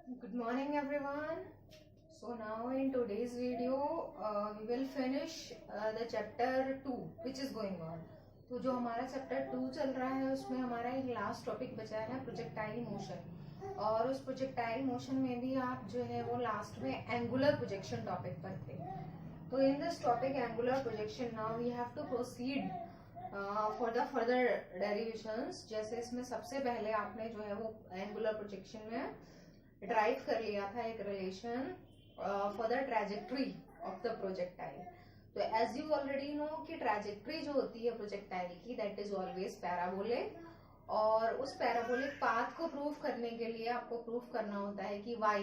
Good morning everyone. So now in today's video we will finish the chapter 2 which is going on. तो जो हमारा chapter 2 चल रहा है उसमें हमारा एक लास्ट टॉपिक बचा है प्रोजेक्टाइल मोशन, और उस प्रोजेक्टाइल मोशन में भी आप जो है वो लास्ट में एंगुलर प्रोजेक्शन टॉपिक पर थे. तो in this topic angular projection now we have to proceed for the further derivations. जैसे इसमें सबसे पहले आपने जो है वो एंगुलर प्रोजेक्शन में ड्राइव कर लिया था एक relation for the trajectory of the projectile. तो एज यू ऑलरेडी नो कि ट्रैजेक्टरी जो होती है प्रोजेक्टाइल की दैट इज ऑलवेज पैराबोलिक, और उस पैराबोलिक पाथ को प्रूव करने के लिए आपको प्रूव करना होता है कि y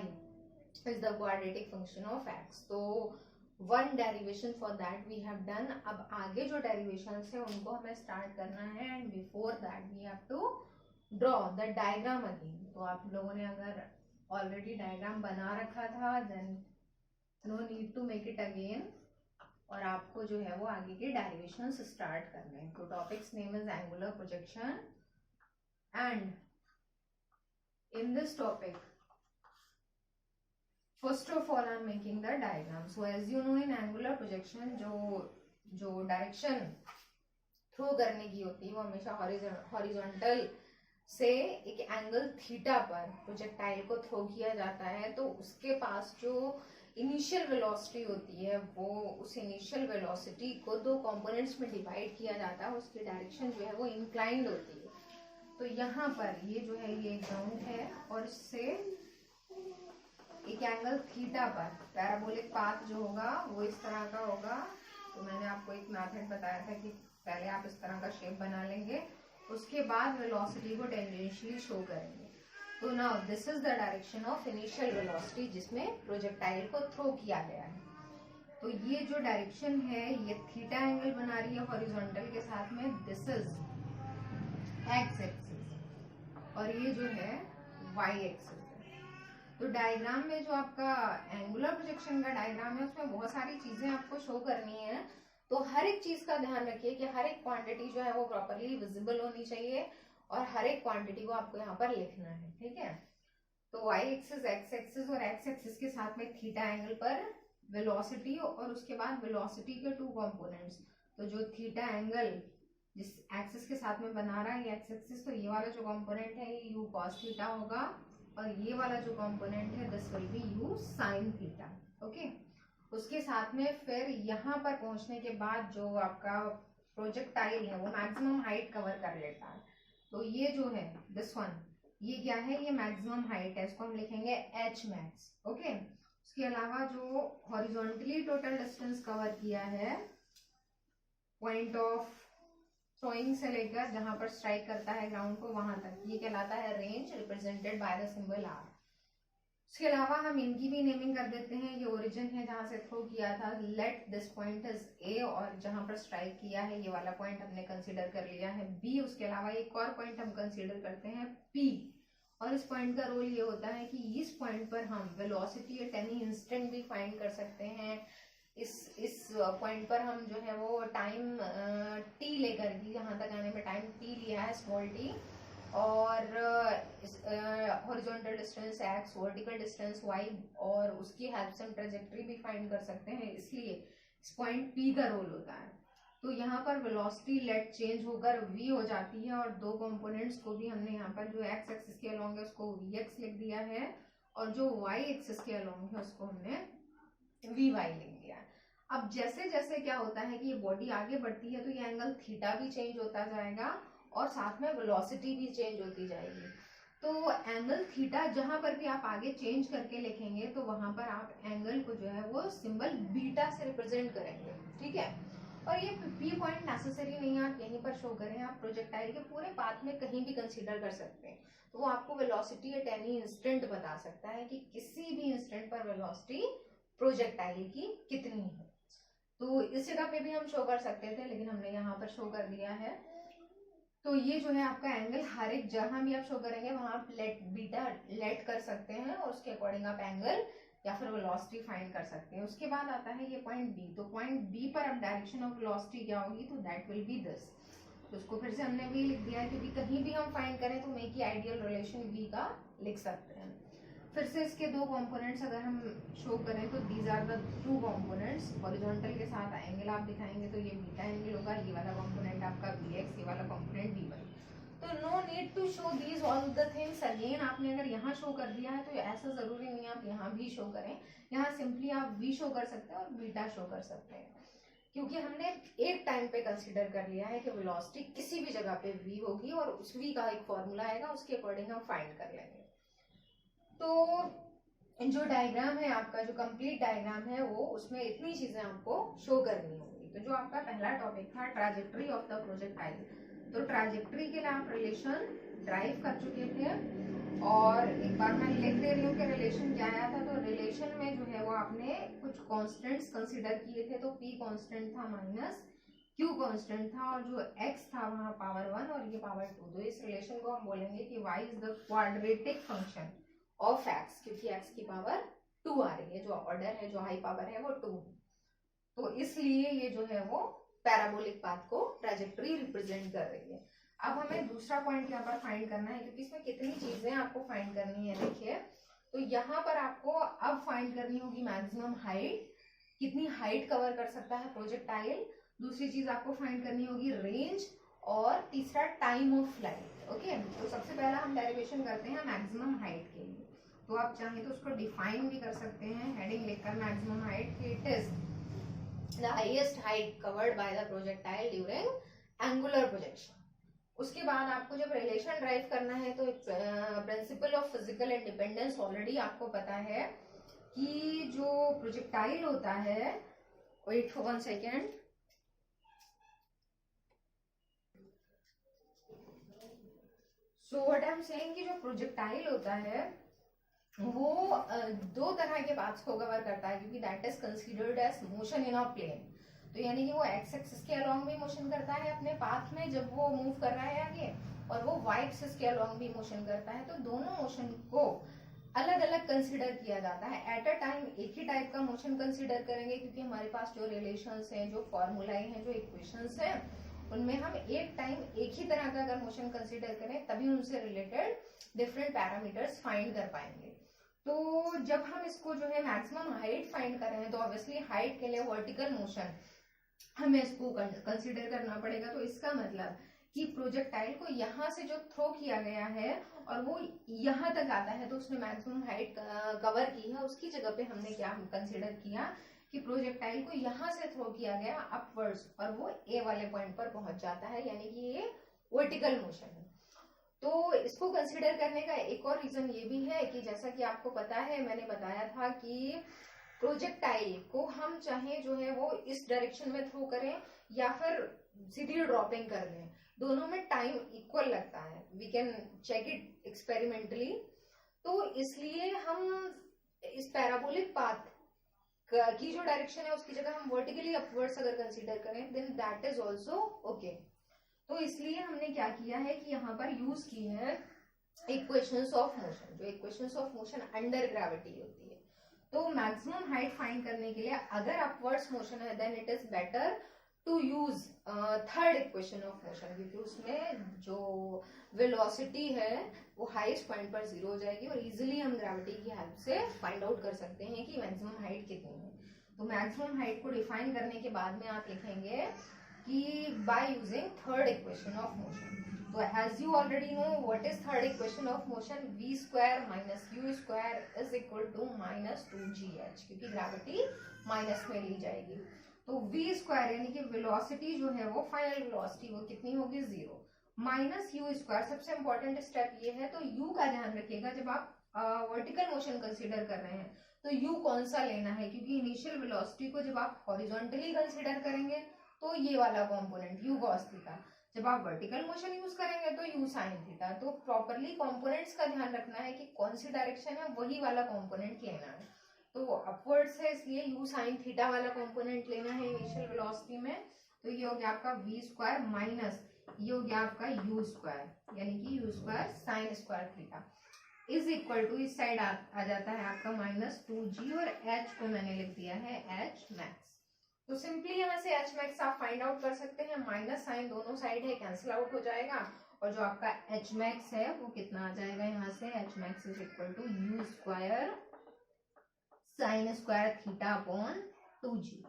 is the quadratic function of x. तो one derivation for that we have done. अब आगे जो डेरिवेशन है उनको हमें स्टार्ट करना है, and before that we have to draw the diagram again. तो आप लोगों ने अगर ऑलरेडी डायग्राम बना रखा था then no need to make it again, और आपको जो है वो आगे के डेरिवेशन स्टार्ट करने हैं. तो topics name is angular projection, and in this topic first of all I am making the diagram. So as you know in angular projection जो डायरेक्शन थ्रो करने की होती है वो हमेशा हॉरिजॉन्टल से एक एंगल थीटा पर प्रोजेक्टाइल को थ्रो किया जाता है. तो उसके पास जो इनिशियल वेलोसिटी होती है वो उस इनिशियल वेलोसिटी को दो कंपोनेंट्स में डिवाइड किया जाता है. उसकी डायरेक्शन जो है वो इंक्लाइंड होती है. तो यहाँ पर ये जो है ये ग्राउंड है, और इससे एक एंगल थीटा पर पैराबोलिक पाथ जो होगा वो इस तरह का होगा. तो मैंने आपको एक मेथड बताया था कि पहले आप इस तरह का शेप बना लेंगे, उसके बाद वेलोसिटी को टेंजेंशियली शो करेंगे. तो now this is the direction of initial velocity जिसमें प्रोजेक्टाइल को थ्रो किया गया है. तो ये जो डायरेक्शन है ये थीटा एंगल बना रही है हॉरिजॉन्टल के साथ में. दिस इज एक्स एक्सिस और ये जो है वाई एक्सिस. तो डायग्राम में जो आपका एंगुलर प्रोजेक्शन का डायग्राम है उसमें बहुत सारी चीजें आपको शो करनी है. तो हर एक चीज का ध्यान रखिए कि हर एक क्वांटिटी जो है वो प्रॉपरली विजिबल होनी चाहिए, और हर एक क्वांटिटी को आपको यहाँ पर लिखना है. ठीक है. तो y एक्सिस एक्स एक्सिस और x एक्सिस के साथ में थीटा एंगल पर वेलोसिटी, और उसके बाद वेलोसिटी के टू कंपोनेंट्स. तो जो थीटा एंगल जिस एक्सिस के साथ में बना रहा है एक्स एक्सिस, तो ये वाला जो कंपोनेंट है ये u cos थीटा होगा, और ये वाला जो कंपोनेंट है this will be u sin theta. Okay. उसके साथ में फिर यहाँ पर पहुंचने के बाद जो आपका प्रोजेक्टाइल है वो मैक्सिमम हाइट कवर कर लेता है. तो ये जो है दिस वन ये क्या है, ये मैक्सिमम हाइट है, इसको हम लिखेंगे h max. ओके. उसके अलावा जो हॉरिजॉन्टली टोटल डिस्टेंस कवर किया है पॉइंट ऑफ थ्रोइंग से लेकर जहां पर स्ट्राइक करता है ग्राउंड को वहां तक, ये कहलाता है range represented by the symbol r. उसके अलावा हम इनकी भी नेमिंग कर देते हैं. ये ओरिजिन है जहां से थ्रो किया था, let this point is a, और जहां पर स्ट्राइक किया है ये वाला पॉइंट हमने कंसीडर कर लिया है b. उसके अलावा एक और पॉइंट हम कंसीडर करते हैं p, और इस पॉइंट का रोल ये होता है कि इस पॉइंट पर हम वेलोसिटी एट एनी इंस्टेंट भी फाइंड कर सकते हैं. इस पॉइंट पर हम जो है वो टाइम t लेकर के यहाँ तक आने में टाइम t लिया है स्मॉल t, और horizontal distance x, vertical distance y, और उसकी हेल्प से हम ट्रेजेक्टरी भी फाइंड कर सकते हैं. इसलिए इस पॉइंट p का रोल होता है. तो यहाँ पर वेलोसिटी लेट चेंज होकर v हो जाती है, और दो कंपोनेंट्स को भी हमने यहाँ पर जो x एक्सिस के अलोंग है उसको vx लिख दिया है, और जो y एक्सिस के अलोंग है उसको हमने vy लिख दिया है. अब जैसे जैसे क्या होता है कि ये बॉडी आगे बढ़ती है तो ये एंगल थीटा भी चेंज होता जाएगा, और साथ में वेलोसिटी भी चेंज होती जाएगी. तो एंगल थीटा जहां पर भी आप आगे चेंज करके लिखेंगे तो वहां पर आप एंगल को जो है वो सिंबल बीटा से रिप्रेजेंट करेंगे. ठीक है. और ये पी पॉइंट नेसेसरी नहीं है आप यहीं पर शो करें, आप प्रोजेक्टाइल के पूरे पाथ में कहीं भी कंसीडर कर सकते हैं. तो वो आपको वेलोसिटी एट एनी इंस्टेंट बता सकता है कि किसी भी इंस्टेंट पर वेलोसिटी प्रोजेक्टाइल की कितनी है. तो इस जगह पे भी हम शो कर सकते थे, लेकिन हमने यहाँ पर शो कर दिया है. तो ये जो है आपका एंगल हर एक जहां भी आप शो करेंगे वहां आप लेट बीटा लेट कर सकते हैं, और उसके अकॉर्डिंग आप एंगल या फिर वेलोसिटी फाइंड कर सकते हैं. उसके बाद आता है ये पॉइंट बी. तो पॉइंट बी पर अब डायरेक्शन ऑफ वेलोसिटी क्या होगी, तो दैट विल बी दिस. तो उसको फिर से हमने भी लिख दिया है, क्योंकि कहीं भी हम फाइंड करें तो हम एक ही आइडियल रिलेशन वी का लिख सकते हैं. फिर से इसके दो कंपोनेंट्स अगर हम शो करें तो these are the two components. Horizontal के साथ एंगल आप दिखाएंगे तो ये बीटा एंगल होगा, ये वाला कंपोनेंट आपका bx, ये वाला कंपोनेंट by। तो no need to show these all the things again. आपने अगर यहाँ शो कर दिया है तो ऐसा जरूरी नहीं है आप यहाँ भी शो करें, यहाँ सिंपली आप v शो कर सकते हैं और बीटा शो कर सकते हैं, क्योंकि हमने एक टाइम पे कंसीडर कर लिया है कि वेलोसिटी किसी भी जगह पे v होगी और उस v का एक फॉर्मूला आएगा, उसके अकॉर्डिंग हम फाइंड कर लेंगे। तो जो डायग्राम है आपका, जो कंप्लीट डायग्राम है वो, उसमें इतनी चीजें आपको शो करनी होगी। तो जो आपका पहला टॉपिक था ट्रैजेक्टरी ऑफ द प्रोजेक्टाइल, तो ट्रैजेक्टरी के लिए आप रिलेशन ड्राइव कर चुके थे और एक बार मैं लिख दे रही हूँ कि रिलेशन क्या आया था। तो रिलेशन में जो है वो आपने कुछ कांस्टेंट्स कंसीडर किए थे, तो p कांस्टेंट था माइनस q कांस्टेंट था और जो x था वहाँ पावर 1 और ये पावर 2। तो इस रिलेशन को हम बोलेंगे कि y is the quadratic function of x, क्योंकि x की पावर 2 आ रही है, जो ऑर्डर है, जो हाई पावर है वो 2। तो इसलिए ये जो है वो पैराबोलिक पाथ को ट्रैजेक्टरी रिप्रेजेंट कर रही है। अब हमें दूसरा पॉइंट यहाँ पर फाइंड करना है, क्योंकि इसमें कितनी चीजें आपको फाइंड करनी है। देखिए, तो यहाँ पर आपको अब फाइंड करनी होगी मैक्सिमम हाइट, कितनी हाइट कवर कर सकता है प्रोजेक्टाइल। दूसरी चीज आपको फाइंड करनी होगी रेंज, और तीसरा टाइम ऑफ फ्लाइट। ओके, तो सबसे पहला हम डेरिवेशन करते हैं मैक्सिमम हाइट के लिए। तो आप चाहें तो उसको डिफाइन भी कर सकते हैं हेडिंग लिखकर, maximum height it is the highest height covered by the projectile during angular projection। उसके बाद आपको जब रिलेशन ड्राइव करना है तो principle of physical independence already आपको पता है कि जो प्रोजेक्टाइल होता है, wait for 1 second, so what I am saying कि जो प्रोजेक्टाइल होता है वो दो तरह के पाथ्स को कवर करता है, क्योंकि that is considered as motion in a plane. तो यानी कि वो एक्स एक्सिस के अलोंग भी मोशन करता है अपने पाथ में जब वो मूव कर रहा है आगे, और वो वाई एक्सिस के अलोंग भी मोशन करता है। तो दोनों मोशन को अलग अलग कंसीडर किया जाता है। एट अ टाइम एक ही टाइप का मोशन कंसीडर करेंगे, क्योंकि हमारे पास जो रिलेशंस हैं, जो फॉर्मूलाए हैं, जो इक्वेशंस हैं, उनमें हम एक टाइम एक ही तरह का अगर मोशन कंसीडर करें तभी उनसे रिलेटेड डिफरेंट पैरामीटर्स फाइंड कर पाएंगे। तो जब हम इसको जो है मैक्सिमम हाइट फाइंड कर रहे हैं तो ऑब्वियसली हाइट के लिए वर्टिकल मोशन हमें इसको कंसीडर करना पड़ेगा। तो इसका मतलब कि प्रोजेक्टाइल को यहाँ से जो थ्रो किया गया है और वो यहाँ तक आता है, तो उसने मैक्सिमम हाइट कवर की है। उसकी जगह पे हमने क्या कंसीडर किया कि प्रोजेक्टाइल को यहाँ से थ्रो किया गया अपवर्ड्स और वो ए वाले पॉइंट पर पहुंच जाता है, यानी कि ये वर्टिकल मोशन है। तो इसको कंसीडर करने का एक और रीजन ये भी है कि जैसा कि आपको पता है, मैंने बताया था कि प्रोजेक्टाइल को हम चाहे जो है वो इस डायरेक्शन में थ्रो करें या फिर सीधी ड्रॉपिंग कर दें, दोनों में टाइम इक्वल लगता है। We can check it experimentally. तो इसलिए हम इस पैराबोलिक पाथ की जो डायरेक्शन है उसकी जगह हम वर्टिकली अपवर्ड्स अगर कंसीडर करें then that is also okay. तो इसलिए हमने क्या किया है कि यहाँ पर यूज की है इक्वेशंस ऑफ मोशन, जो equations of motion under gravity होती है। तो मैक्सिमम हाइट फाइंड करने के लिए अगर अपवर्ड्स मोशन है then it is better to use third equation of motion, क्योंकि उसमें जो वेलोसिटी है वो हाईएस्ट पॉइंट पर 0 हो जाएगी और इजीली हम ग्रेविटी की हेल्प से फाइंड आउट कर सकते हैं कि मैक्सिमम हाइट कितनी है। तो मैक्सिमम हाइट को डिफाइन करने के बाद में आप लिखेंगे कि by using third equation of motion. तो as you already know what is third equation of motion, v square minus u square is equal to minus 2gh, क्योंकि ग्रेविटी माइनस में ली जाएगी। तो v स्क्वायर यानी कि वेलोसिटी जो है वो फाइनल वेलोसिटी वो कितनी होगी 0 माइनस u स्क्वायर। सबसे इंपॉर्टेंट स्टेप ये है, तो u का ध्यान रखिएगा जब आप वर्टिकल मोशन कंसीडर कर रहे हैं तो u कौन सा लेना है, क्योंकि इनिशियल वेलोसिटी को जब आप हॉरिजॉन्टली कंसीडर करेंगे तो ये वाला कंपोनेंट u cos थीटा, जब आप वर्टिकल मोशन यूज करेंगे तो u sin थीटा। तो प्रॉपरली कंपोनेंट्स का ध्यान रखना है कि कौन सी डायरेक्शन है वही वाला कंपोनेंट लेना है। तो अपवर्ड्स है इसलिए u sin थीटा वाला कंपोनेंट लेना है इनिशियल वेलोसिटी में। तो ये हो गया आपका v स्क्वायर माइनस ये हो गया आपका u स्क्वायर, यानी कि u square sine square theta is equal to इस साइड आ जाता है आपका माइनस 2g और h को मैंने लिख दिया है h मैक्स। तो सिंपली यहाँ से h मैक्स आप फाइंड आउट कर सकते हैं। माइनस साइन दोनों साइड है कैंसिल आउट हो जाएगा और जो आपका एच मैक्स है वो कितना आ जाएगा यहाँ से, H max is equal to u square sine square theta upon 2g।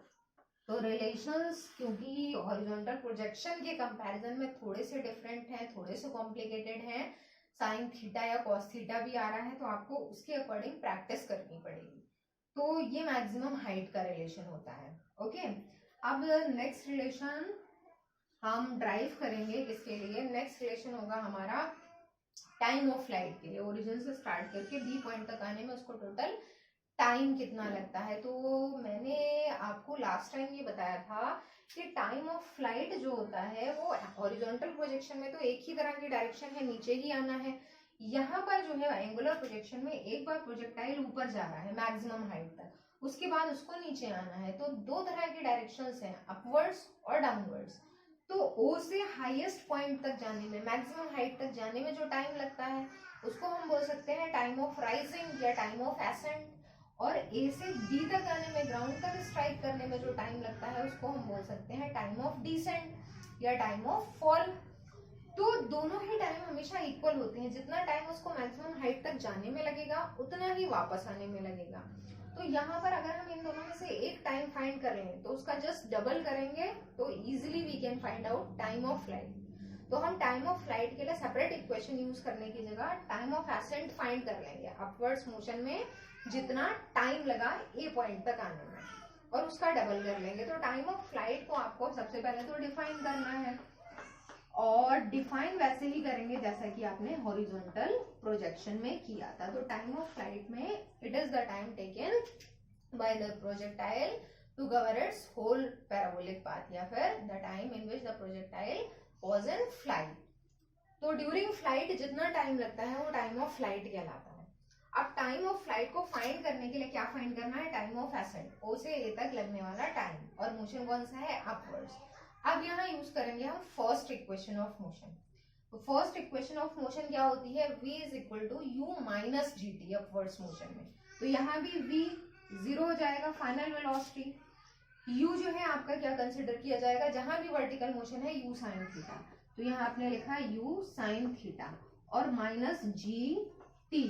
तो रिलेशंस क्योंकि हॉरिजॉन्टल प्रोजेक्शन के कंपैरिजन में थोड़े से डिफरेंट हैं, थोड़े से कॉम्प्लिकेटेड हैं, साइन थीटा या कॉस थीटा भी आ रहा है, तो आपको उसके अकॉर्डिंग प्रैक्टिस करनी पड़ेगी। तो ये मैक्सिमम हाइट का रिलेशन होता है। ओके, अब नेक्स्ट रिलेशन हम ड्राइव करेंगे किसके लिए, नेक्स्ट रिलेशन होगा हमारा टाइम ऑफ फ्लाइट के लिए। ओरिजिन से स्टार्ट करके बी पॉइंट तक आने में उसको टोटल टाइम कितना लगता है। तो मैंने आपको लास्ट टाइम ये बताया था कि टाइम ऑफ फ्लाइट जो होता है वो हॉरिजॉन्टल प्रोजेक्शन में तो एक ही तरह की डायरेक्शन है, नीचे ही आना है। यहाँ पर जो है एंगुलर प्रोजेक्शन में एक बार प्रोजेक्टाइल ऊपर जा रहा है मैक्सिमम हाइट तक, उसके बाद उसको नीचे आना है। तो दो तरह की डायरेक्शंस हैं, अपवर्ड्स और डाउनवर्ड्स। तो ओ से हाईएस्ट पॉइंट तक जाने में, मैक्सिमम हाइट तक जाने में जो टाइम लगता है उसको हम बोल सकते हैं टाइम ऑफ राइजिंग या टाइम ऑफ एसेंट। और ए से बी तक आने में, ग्राउंड तक स्ट्राइक करने में जो टाइम लगता है उसको हम बोल सकते हैं टाइम ऑफ डिसेंट या टाइम ऑफ फॉल। तो दोनों ही टाइम हमेशा इक्वल होते हैं, जितना टाइम उसको मैक्सिमम हाइट तक जाने में लगेगा उतना ही वापस आने में लगेगा। तो यहाँ पर अगर हम इन दोनों में से एक टाइम फाइंड कर लें तो उसका जस्ट डबल करेंगे तो easily we can find out time of flight. तो हम टाइम ऑफ फ्लाइट के लिए सेपरेट इक्वेशन यूज करने की जगह टाइम ऑफ एसेंट फाइंड कर लेंगे, अपवर्ड्स मोशन में जितना टाइम लगा ए पॉइंट तक आने में, और उसका डबल कर लेंगे। तो टाइम ऑफ फ्लाइट को आपको सबसे पहले तो डिफाइन करना है, और डिफाइन वैसे ही करेंगे जैसा कि आपने हॉरिजॉन्टल प्रोजेक्शन में किया था। तो टाइम ऑफ फ्लाइट में it is the time taken by the projectile to cover its whole parabolic path, या फिर the time in which the projectile was in flight. तो ड्यूरिंग फ्लाइट जितना टाइम लगता है वो टाइम ऑफ फ्लाइट कहलाता है। अब टाइम ऑफ फ्लाइट को फाइंड करने के लिए क्या फाइंड करना है, टाइम ऑफ एसेंट, ओ से ए तक लगने वाला टाइम, और मोशन कौन सा है, अपवर्ड्स। अब यहाँ यूज करेंगे हम फर्स्ट इक्वेशन ऑफ मोशन। तो फर्स्ट इक्वेशन ऑफ मोशन क्या होती है, v is equal to u minus g t upwards motion में। तो यहाँ भी v जीरो हो जाएगा, फाइनल वेलोसिटी। u जो है आपका क्या कंसिडर किया जाएगा, जहां भी वर्टिकल मोशन है u साइन थीटा, तो यहाँ आपने लिखा u साइन थीटा, और माइनस जी टी।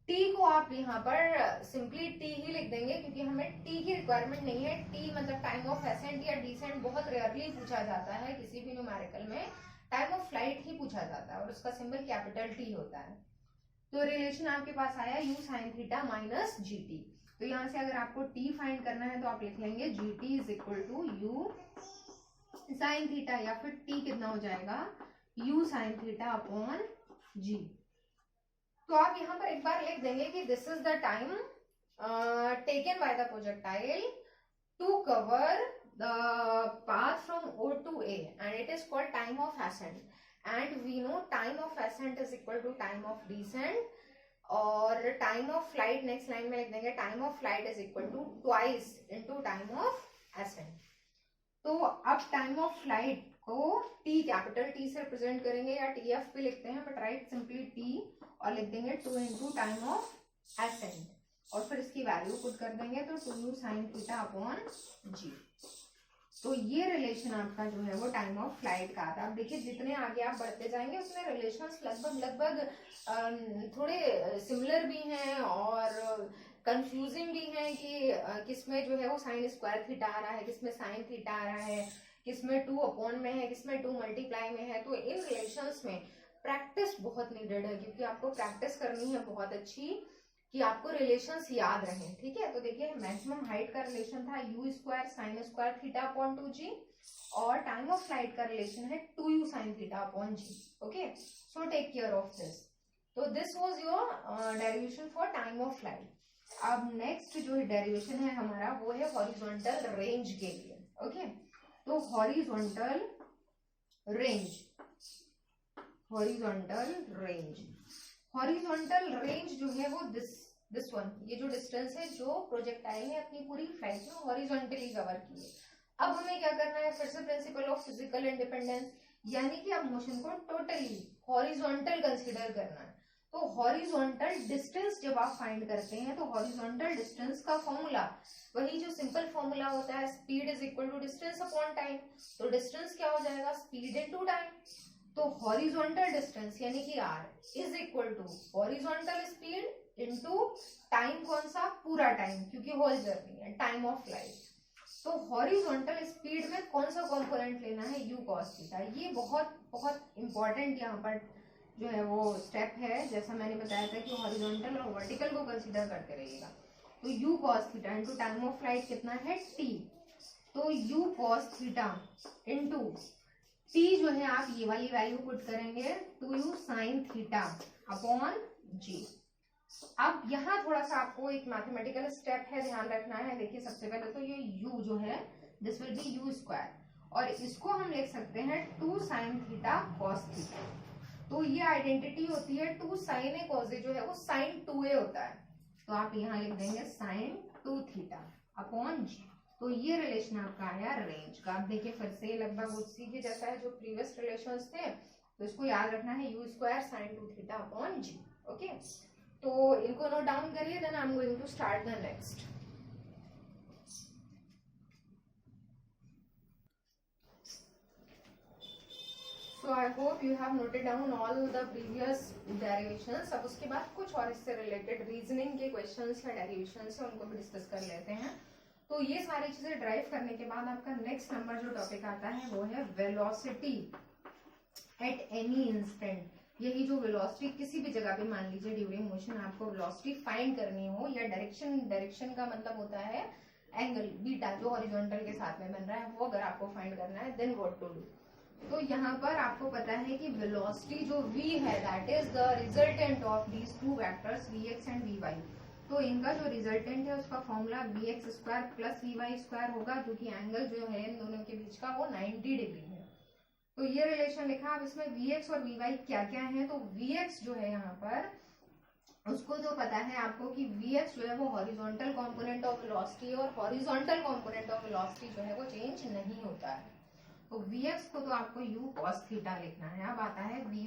टी को आप यहाँ पर सिंपली टी ही लिख देंगे क्योंकि हमें टी की रिक्वायरमेंट नहीं है। टी मतलब टाइम ऑफ एसेंट या डिसेंट बहुत रेयरली पूछा जाता है किसी भी न्यूमेरिकल में, टाइम ऑफ फ्लाइट ही पूछा जाता है और उसका सिंबल कैपिटल टी होता है। तो रिलेशन आपके पास आया you sine theta minus g T. तो यहाँ से अगर आपको टी फाइंड करना है तो आप लिख लेंगे g t is equal to u sine theta, या फिर टी कितना हो जाएगा, u sine theta upon g. तो आप यहाँ पर एक बार लिख देंगे कि this is the time taken by the projectile to cover the path from O to A, and it is called time of ascent. And we know time of ascent is equal to time of descent, और time of flight next line में लिख देंगे time of flight is equal to twice into time of ascent. तो अब time of flight को t capital t से represent करेंगे या टी एफ भी लिखते हैं, बट राइट सिंपली टी, और लिख देंगे 2 इंटू टाइम ऑफ एसेंट, और फिर इसकी वैल्यू पुट कर देंगे तो 2u sine theta upon g. तो ये रिलेशन आपका जो है वो टाइम ऑफ फ्लाइट का आता है। अब देखिए जितने आगे आप बढ़ते जाएंगे उतने रिलेशंस लगभग थोड़े सिमिलर भी हैं और कंफ्यूजिंग भी हैं कि किसमें जो है वो साइन स्क्वायर थीटा आ रहा है, किसमें साइन थीटा आ रहा है, किसमें 2 अपॉन में है, किसमें 2 मल्टीप्लाई में है। तो इन रिलेशंस में प्रैक्टिस बहुत नीडेड है, क्योंकि आपको प्रैक्टिस करनी है बहुत अच्छी कि आपको रिलेशंस याद रहें। ठीक है, तो देखिए मैक्सिमम हाइट का रिलेशन था u square sine square theta upon 2g, और टाइम ऑफ फ्लाइट का रिलेशन है 2u sine theta upon g। Okay, so take care of this. तो this was your derivation for time of flight. अब next जो derivation है हमारा वो है हॉरिजॉन्टल रेंज के लिए। ओके, तो horizontal range, horizontal range, horizontal range जो है वो दिस वन, ये जो डिस्टेंस है जो प्रोजेक्टाइल ने अपनी पूरी फ्लाइट में हॉरिजॉन्टली कवर की है। अब हमें क्या करना है, फिर से प्रिंसिपल ऑफ फिजिकल इंडिपेंडेंस, यानी कि अब मोशन को टोटली हॉरिजॉन्टल कंसीडर करना है। तो हॉरिजॉन्टल डिस्टेंस जब आप फाइंड करते हैं तो हॉरिजॉन्टल डिस्टेंस का फॉर्मूला वही जो सिंपल फॉर्मूला होता है, speed is equal to distance upon time. तो डिस्टेंस क्या हो जाएगा, स्पीड इनटू टाइम। तो हॉरिजॉन्टल डिस्टेंस यानी कि r is equal to horizontal speed into time, कौन सा, पूरा टाइम, क्योंकि होल जर्नी है, टाइम ऑफ लाइट। तो हॉरिजॉन्टल स्पीड में कौन सा कंपोनेंट लेना है, u cos थीटा। ये बहुत बहुत इंपॉर्टेंट यहाँ पर जो है वो स्टेप है। जैसा मैंने बताया था कि हॉरिजॉन्टल और वर्टिकल को कंसीडर करते रहिएगा। तो u cos theta into time of flight कितना है, t। तो u cos theta into t जो है आप ये वाली वैल्यू पुट करेंगे 2u sin theta upon g। अब यहाँ थोड़ा सा आपको एक मैथमेटिकल स्टेप है, ध्यान रखना है। देखिए सबसे पहले तो ये u जो है this will be u square, और इसको हम लिख सकते हैं 2 sin थीटा cos थीटा। तो ये आइडेंटिटी होती है 2 sin a cos a जो है वो sin 2a होता है। तो आप यहाँ लिख देंगे sin 2 थीटा अपॉन g। तो ये रिलेशन आपका आया रेंज का। आप देखिए फिर से लगभग उसी के जैसा है जो प्रीवियस रिलेशंस थे। तो इसको याद रखना है u square sin 2 theta upon g। Okay, तो इनको नोट डाउन करिए, then I am going to start the next. So I hope you have noted down all the previous derivations। अब उसके बाद कुछ और इससे रिलेटेड रीजनिंग के क्वेश्चंस या डेरिवेशंस है उनको भी डिस्कस कर लेते हैं। तो ये सारी चीजें ड्राइव करने के बाद आपका नेक्स्ट नंबर जो टॉपिक आता है वो है वेलोसिटी एट एनी इंस्टेंट। यही जो वेलोसिटी किसी भी जगह पे, मान लीजिए ड्यूरिंग मोशन आपको वेलोसिटी फाइंड करनी हो, या डायरेक्शन का मतलब होता है एंगल बीटा जो हॉरिजॉन्टल के साथ में बन रहा है, वो अगर आपको फाइंड करना है देन व्हाट टू डू। तो यहाँ पर आपको पता है कि वेलोसिटी जो v है that is the resultant of these two vectors vx and vy। तो इनका जो रिजल्टेंट है उसका formula vx square plus vy square होगा, क्योंकि एंगल जो है इन दोनों के बीच का वो 90 डिग्री है। तो ये रिलेशन लिखा। अब इसमें vx और vy क्या क्या है, तो vx जो है यहाँ पर उसको तो पता है आपको कि vx जो है वो हॉरिजॉन्टल कंपोनेंट ऑफ वेलोसिटी, और हॉरिजॉन्टल कंपोनेंट ऑफ वेलोसिटी जो है वो चेंज नहीं होता है। तो vx को तो आपको u cos थीटा लिखना है। अब आता है vy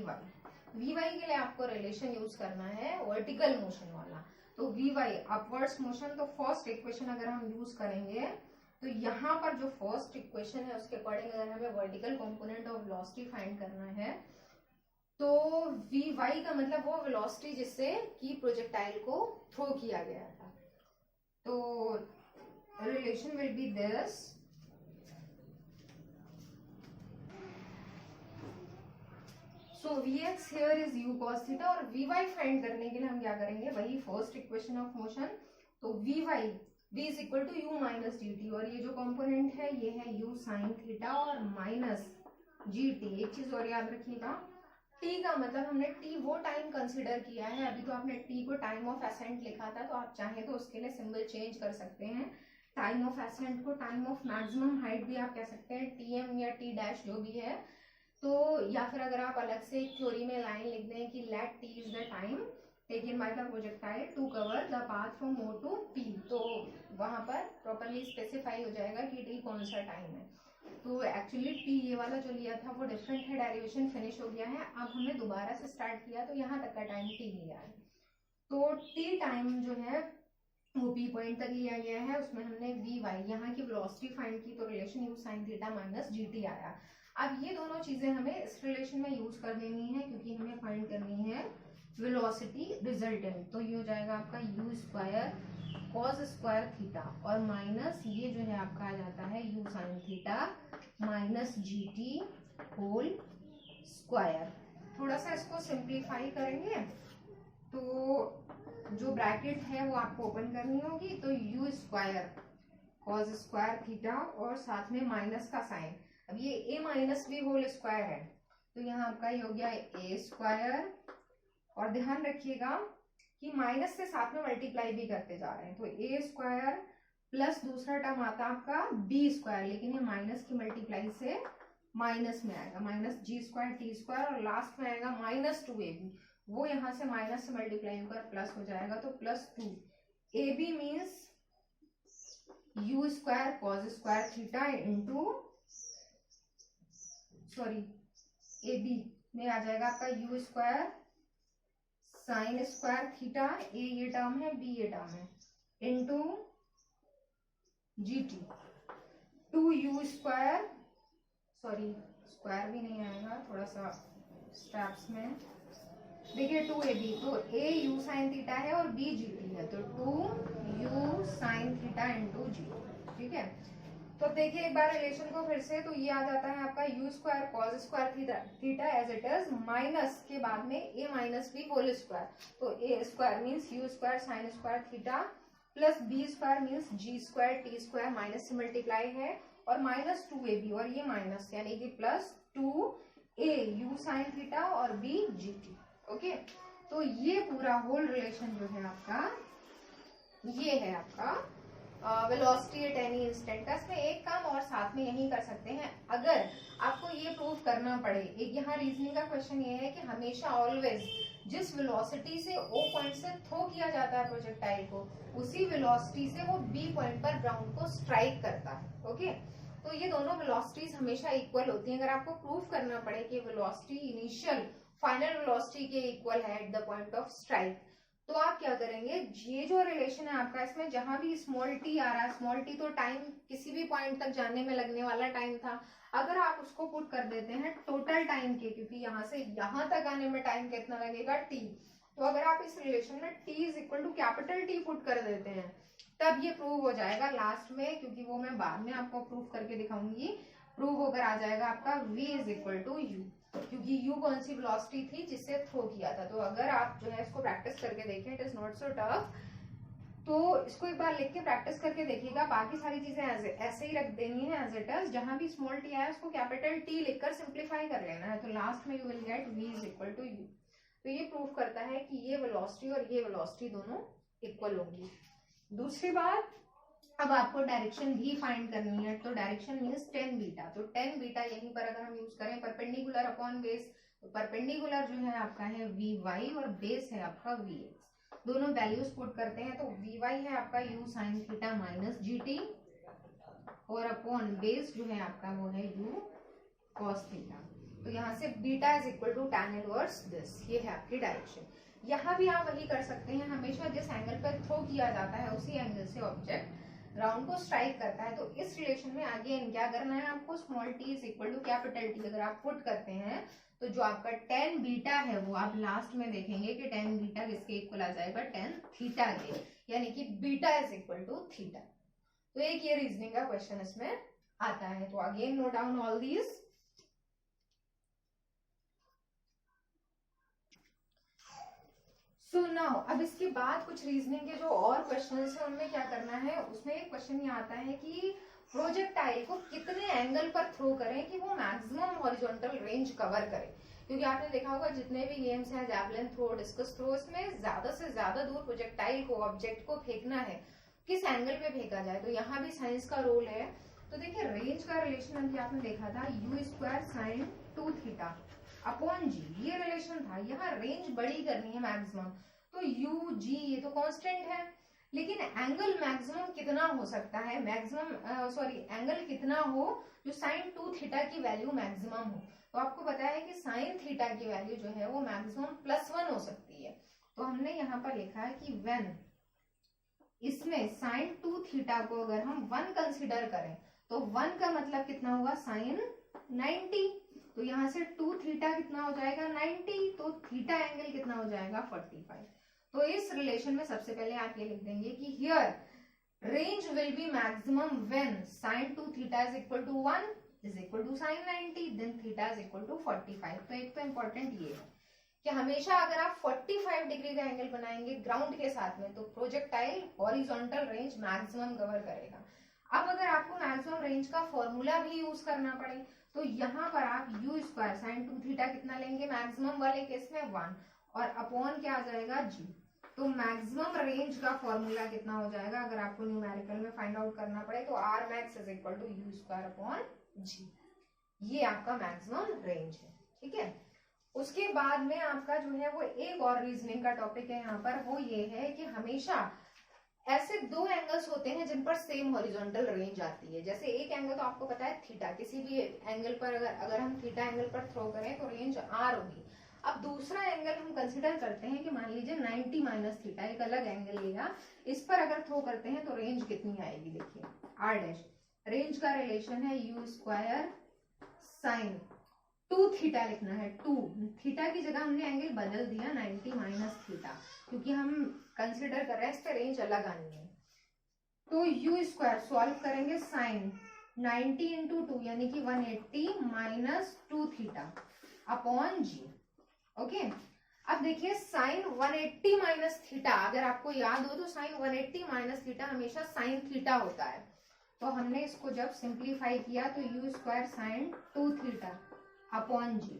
के लिए आपको रिलेशन यूज करना है वर्टिकल मोशन वाला। तो vy अपवर्ड्स मोशन, तो फर्स्ट इक्वेशन अगर हम यूज करेंगे तो यहाँ पर जो फर्स्ट इक्वेशन है उसके अकॉर्डिंग अगर हमें vertical component of velocity find करना है तो vy का मतलब वो वेलोसिटी जिससे कि प्रोजेक्टाइल को थ्रो किया गया था। तो relation will be this. So vx here is u cos theta, और vy फाइंड करने के लिए हम क्या करेंगे, वही फर्स्ट इक्वेशन ऑफ मोशन। तो vy v is equal to u minus gt, और ये जो कंपोनेंट है ये है u sin थीटा और माइनस gt। एक चीज और याद रखिएगा, t का मतलब हमने t वो टाइम कंसीडर किया है। अभी तो आपने t को टाइम ऑफ एसेंट लिखा था, तो आप चाहें तो उसके लिए सिंबल चेंज कर सकते हैं। टाइम ऑफ एसेंट को टाइम ऑफ मैक्सिमम हाइट भी आप कह सकते हैं, tm या t डैश जो भी है। तो या फिर अगर आप अलग से एक थ्योरी में लाइन लिख दें कि let t is the time taken by the projectile to cover the path from o to p, तो वहां पर प्रॉपर्ली स्पेसिफाई हो जाएगा कि t कौन सा टाइम है। तो एक्चुअली t ये वाला जो लिया था वो डिफरेंट है, डेरिवेशन फिनिश हो गया है। अब हमने दोबारा से स्टार्ट किया तो यहाँ तक का टाइम t लिया है। तो t टाइम जो है वो p पॉइंट तक लिया गया है, उसमें हमने vy यहाँ की वेलोसिटी फाइंड की, तो रिलेशन u sin थीटा माइनस gt आया। अब ये दोनों चीजें हमें इस रिलेशन में यूज कर देनी है, क्योंकि हमें फाइंड करनी है वेलोसिटी रिजल्टेंट। तो ये हो जाएगा आपका u square cos square theta और माइनस ये जो है आपका आ जाता है u sin थीटा माइनस gt होल स्क्वायर। थोड़ा सा इसको सिंप्लीफाई करेंगे तो जो ब्रैकेट है वो आपको ओपन करनी होगी। तो u square cos square theta और साथ में माइनस का साइन। अब ये a minus b whole square है, तो यहाँ आपका ये हो गया a स्क्वायर, और ध्यान रखिएगा कि माइनस से साथ में मल्टीप्लाई भी करते जा रहे हैं। तो a स्क्वायर प्लस दूसरा टर्म आता है आपका b स्क्वायर, लेकिन ये माइनस की मल्टीप्लाई से माइनस में आएगा, माइनस जी स्क्वायर टी स्क्वायर, और लास्ट में आएगा माइनस 2ab, वो यहाँ से माइनस से मल्टीप्लाई होकर प्लस हो जाएगा, तो plus 2ab means u square cos square theta into ab में आ जाएगा आपका u square sine square theta, a ये टर्म है b ये टर्म है, into gt 2u square, square भी नहीं आएगा, थोड़ा सा स्टेप्स में देखिए 2ab, तो a u साइन थीटा है और b gt है, तो 2u साइन थीटा इंटू जी। ठीक है, तो देखिए एक बार रिलेशन को फिर से, तो ये आ जाता है आपका u square cos square theta as it is minus के बाद में a minus b whole square, तो a square means u square sine square theta plus b square means g square t square minus से multiply है और minus 2ab और ये minus यानी कि plus 2a u sine theta और b gt। Okay, तो ये पूरा होल रिलेशन जो है आपका, ये है आपका वेलोसिटी एट एनी इंस्टेंट का। इसमें एक काम और साथ में यही कर सकते हैं, अगर आपको ये प्रूव करना पड़े, एक यहाँ रीजनिंग का क्वेश्चन ये है कि हमेशा ऑलवेज जिस वेलोसिटी से ओ पॉइंट से थ्रो किया जाता है प्रोजेक्टाइल को, उसी वेलोसिटी से वो बी पॉइंट पर ग्राउंड को स्ट्राइक करता है। ओके, तो ये दोनों वेलोसिटीज हमेशा इक्वल होती हैं। अगर आपको प्रूव करना पड़े कि वेलोसिटी इनिशियल फाइनल वेलोसिटी के इक्वल है at the point of strike, तो आप क्या करेंगे, ये जो रिलेशन है आपका, इसमें जहां भी स्मॉल टी आ रहा है, स्मॉल टी तो टाइम किसी भी पॉइंट तक जाने में लगने वाला टाइम था, अगर आप उसको पुट कर देते हैं टोटल टाइम के, क्योंकि यहाँ से यहाँ तक आने में टाइम कितना लगेगा टी, तो अगर आप इस रिलेशन में t is equal to capital t put कर देते हैं, तब ये प्रूव हो जाएगा लास्ट में, क्योंकि वो मैं बाद में आपको प्रूव करके दिखाऊंगी। प्रूव होकर आ जाएगा आपका v is equal to u, क्योंकि u कौन सी वेलोसिटी थी जिससे थ्रो किया था। तो अगर आप जो है इसको प्रैक्टिस करके देखें, it is not so tough, तो इसको एक बार लिख के प्रैक्टिस करके देखिएगा। बाकी सारी चीजें ऐसे ही रख देनी है एज इट इज, जहां भी स्मॉल टी आया उसको कैपिटल टी लिखकर सिंप्लीफाई कर लेना है, तो लास्ट में you will get v is equal to u. तो ये प्रूव करता है कि ये वेलोसिटी और ये वेलोसिटी दोनों इक्वल होंगी। दूसरी बात, अब आपको डायरेक्शन भी फाइंड करनी है, तो डायरेक्शन मीन्स टेन बीटा, तो टेन बीटा यहीं पर अगर हम यूज करें परपेंडिकुलर अपॉन बेस, तो परपेंडिकुलर जो है आपका है वी वाई और बेस है आपका वी एक्स, दोनों वैल्यूज पुट करते हैं, तो वी वाई है आपका you sine theta minus g T और अपॉन बेस जो है आपका वो है यू कॉस थीटा। तो यहाँ से beta is equal to tan inverse this, ये है आपकी डायरेक्शन। यहाँ भी आप वही कर सकते हैं, हमेशा जिस एंगल पर थ्रो किया जाता है उसी एंगल से ऑब्जेक्ट ग्राउंड को स्ट्राइक करता है। तो इस रिलेशन में अगेन क्या करना है आपको, small t is equal to capital t अगर आप पुट करते हैं, तो जो आपका टेन बीटा है वो आप लास्ट में देखेंगे कि टेन बीटा किसके इक्वल आ जाएगा, टेन थीटा के, यानी कि beta is equal to theta. तो एक ये रीजनिंग का क्वेश्चन इसमें आता है। तो again note down all these. So now अब इसके बाद कुछ रीजनिंग के जो और क्वेश्चंस हैं उनमें क्या करना है, उसमें एक क्वेश्चन ये आता है कि प्रोजेक्टाइल को कितने एंगल पर थ्रो करें कि वो मैक्सिमम हॉरिजॉन्टल रेंज कवर करे। क्योंकि आपने देखा होगा जितने भी गेम्स हैं, जैवलिन थ्रो, डिस्कस थ्रो, इसमें ज्यादा से ज्यादा दूर प्रोजेक्टाइल को, ऑब्जेक्ट को फेंकना है, किस एंगल पे फेंका जाए, तो यहाँ भी साइंस का रोल है। तो देखिए रेंज का रिलेशन अभी आपने देखा था u square sine 2 theta upon g, ये रिलेशन था। यहाँ रेंज बड़ी करनी है मैक्सिमम, तो यू जी ये तो कांस्टेंट है, लेकिन एंगल मैक्सिमम कितना हो सकता है, मैक्सिमम सॉरी एंगल कितना हो जो साइन 2 थीटा की वैल्यू मैक्सिमम हो। तो आपको पता है कि साइन थीटा की वैल्यू जो है वो मैक्सिमम +1 हो सकती है। तो हमने यहाँ पर लिखा है कि व्हेन इसमें साइन 2 थीटा को अगर हम 1 कंसिडर करें, तो 1 का मतलब कितना होगा, साइन 90, तो यहाँ से 2 थीटा कितना हो जाएगा 90, तो थीटा एंगल कितना हो जाएगा 45। तो इस रिलेशन में सबसे पहले आप ये लिख देंगे कि here range will be maximum when sin 2 theta is equal to 1 is equal to sin 90 then theta is equal to 45। तो एक तो इम्पोर्टेंट ये है कि हमेशा अगर आप 45 डिग्री का एंगल बनाएंगे ग्राउंड के साथ में, तो projectile horizontal range maximum cover करेगा। अब अगर आपको मैक्सिमम रेंज का फॉर्मूला भी यूज करना पड़े, तो यहाँ पर आप यू स्क्वायर साइन 2 थीटा कितना लेंगे मैक्सिमम वाले केस में 1 और अपॉन क्या आ जाएगा जी। तो मैक्सिमम रेंज का फॉर्मूला कितना हो जाएगा, अगर आपको न्यूमेरिकल में फाइंड आउट करना पड़े, तो R max is equal to u square upon g, ये आपका मैक्सिमम रेंज है। ठीक है, उसके बाद में आपका जो है वो एक और रीजनिंग का टॉपिक है यहाँ पर, वो ये है कि हमेशा ऐसे दो एंगल्स होते हैं जिन पर सेम हॉरिजॉन्टल रेंज आती है। जैसे एक एंगल तो आपको पता है थीटा, किसी भी एंगल पर अगर हम थीटा एंगल पर थ्रो करें तो रेंज आर होगी। अब दूसरा एंगल हम कंसिडर करते हैं कि मान लीजिए 90 माइनस थीटा, एक अलग एंगल लेगा, इस पर अगर थ्रो करते हैं तो रेंज कितनी आएगी, देखिए आर डैश, रेंज का रिलेशन है यू स्क्वायर साइन 2 थीटा लिखना है। 2 थीटा की जगह हमने एंगल बदल दिया 90 माइनस थीटा, क्योंकि हम कंसिडर कर रहे हैं इस पे रेंज अलग आनी है। तो यू स्क्वायर सॉल्व करेंगे साइन 90 इंटू 2 यानी कि 180 माइनस 2 थीटा अपॉन जी। ओके, अब देखिए साइन 180 माइनस थीटा, अगर आपको याद हो तो साइन 180 माइनस थीटा हमेशा साइन थीटा होता है। तो हमने इसको जब सिंप्लीफाई किया तो u square sine 2 theta upon g.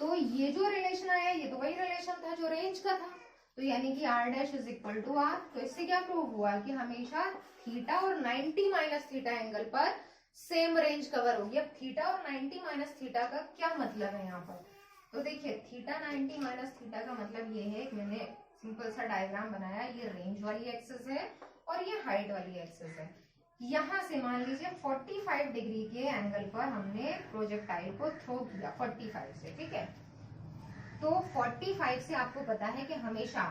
तो ये जो रिलेशन आया ये तो वही रिलेशन था जो रेंज का था, तो यानी कि r dash is equal to r। तो इससे क्या प्रूव हुआ कि हमेशा थीटा और 90 माइनस थीटा एंगल पर सेम रेंज कवर होगी। अब थीटा और 90 माइनस थीटा का क्या मतलब है यहाँ पर, तो देखिए थीटा 90 माइनस थीटा का मतलब ये है कि मैंने सिंपल सा डायग्राम बनाया, ये रेंज वाली एक्सिस है और ये हाइट वाली एक्सिस है। यहाँ से मान लीजिए 45 डिग्री के एंगल पर हमने प्रोजेक्टाइल को थ्रो किया 45 से, ठीक है। तो 45 से आपको पता है कि हमेशा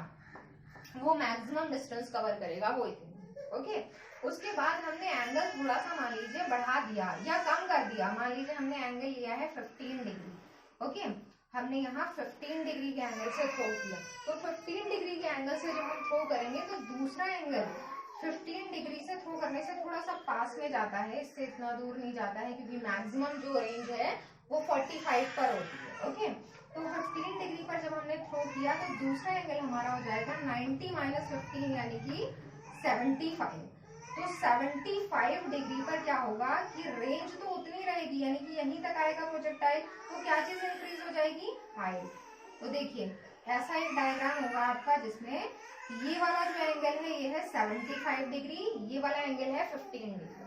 वो मैक्सिमम डिस्टेंस कवर करेगा, वो इतनी। ओके, उसके बाद हमने एंगल थोड़ा सा मान लीजिए बढ़ा दिया या कम कर दिया, मान लीजिए हमने एंगल लिया है 15 डिग्री। ओके, हमने यहाँ 15 डिग्री के एंगल से थ्रो किया, तो 15 डिग्री के एंगल से जब हम थ्रो करेंगे तो दूसरा एंगल 15 डिग्री से थ्रो करने से थोड़ा सा पास में जाता है, इससे इतना दूर नहीं जाता है, क्योंकि मैक्सिमम जो रेंज है वो 45 पर होती है। ओके, तो 15 डिग्री पर जब हमने थ्रो किया तो दूसरा एंगल हमारा हो जाएगा 90 माइनस 15 यानी कि 75। तो 75 डिग्री पर क्या होगा कि रेंज तो उतनी रहेगी, यानी कि यहीं तक आएगा प्रोजेक्टाइल, तो क्या चीज इंक्रीज हो जाएगी, हाइट। तो देखिए ऐसा एक डायग्राम होगा आपका जिसमें ये वाला जो एंगल है ये है 75 डिग्री, ये वाला एंगल है 15 डिग्री।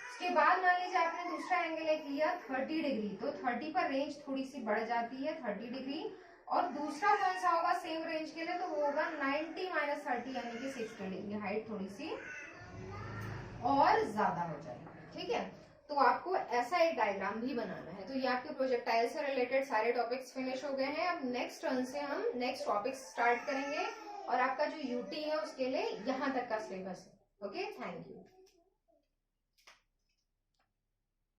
उसके बाद मान लीजिए आपने दूसरा एंगल एक लिया 30 डिग्री, तो 30 पर रेंज थोड़ी सी बढ़ जाती है 30 डिग्री, और दूसरा कौन सा होगा सेम रेंज के लिए, तो वो होगा 90 माइनस 30 यानी कि 60 डिग्री, हाइट थोड़ी सी और ज्यादा हो जाएगी। ठीक है, तो आपको ऐसा एक डायग्राम भी बनाना है। तो ये आपके प्रोजेक्टाइल से रिलेटेड सारे टॉपिक्स फिनिश हो गए हैं। अब नेक्स्ट टर्न से हम नेक्स्ट टॉपिक स्टार्ट करेंगे और आपका जो यूटी है उसके लिए यहाँ तक का सिलेबस है। Okay, thank you.